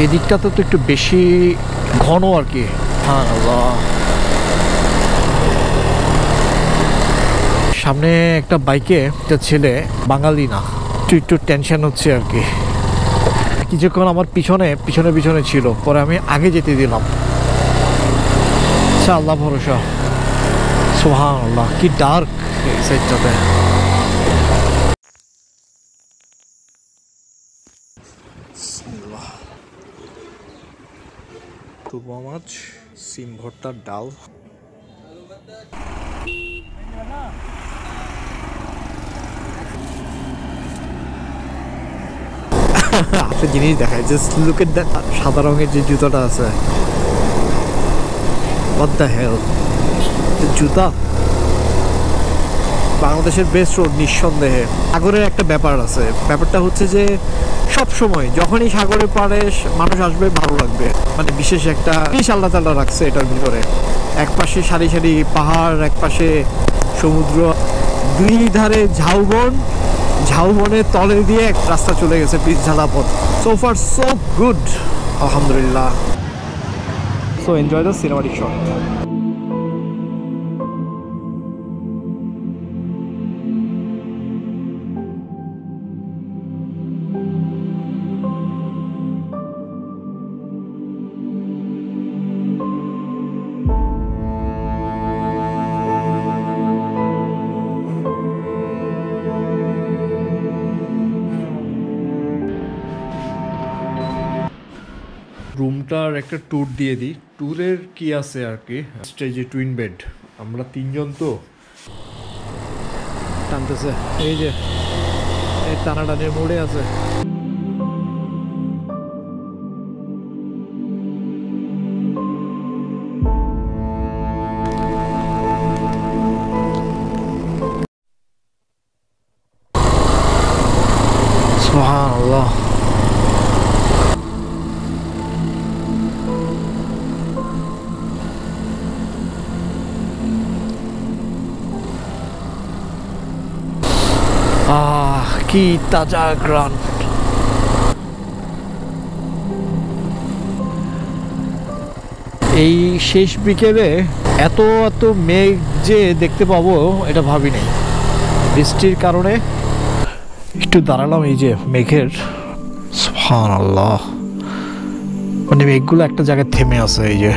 এই দিকটাতে তো একটু বেশি ঘন আর কি। আল্লাহ, সামনে একটা বাইকে একটা ছেলে, বাঙালি না, একটু টেনশন হচ্ছে আর কি। কিছুক্ষণ আমার পিছনে ছিল, পরে আমি আগে যেতে দিলাম। আচ্ছা, আল্লাহ ভরসা। সুবহানাল্লাহ, কি ডার্ক এই সাইডটাতে। তুবা মাছ, সিম ভর্তার ডাল। একটা জিনিস দেখায়, জাস্ট লুক এট দ্যাট। সাদা রঙের যে জুতাটা আছে, হোয়াট দ্য হেল, জুতা। বাংলাদেশের বেস্ট রোড নিঃসন্দেহে। সাগরের একটা ব্যাপার আছে, ব্যাপারটা হচ্ছে যে সব সময় যখনই সাগরের পাড়ে মানুষ আসবে ভালো লাগবে। মানে বিশেষ একটা জিনিস আল্লাহ তাআলা রাখছে এটার ভিতরে। এক পাশে সারি সারি পাহাড়, এক পাশে সমুদ্র, দুই ধারে ঝাউবনের তলে দিয়ে এক রাস্তা চলে গেছে, পিচ ঝালা পথ। সো ফার সো গুড, আলহামদুলিল্লাহ। So enjoy the cinematic shot. রুমটার একটা ট্যুর দিয়ে দিই। ট্যুরের কি আছে আর কি, স্টেজে টুইন বেড, আমরা তিনজন তো টানতেছে। এই যে এই টানাটানির মোড়ে আছে। সুবহানাল্লাহ। কি তাজা গ্রান। এই শেষ বিকেলে এত মেঘ যে দেখতে পাবো এটা ভাবি নাই। বৃষ্টির কারণে একটু দাঁড়ালাম এই যে মেঘের। সুবহানাল্লাহ, মানে মেঘগুলো একটা জায়গায় থেমে আছে এই যে।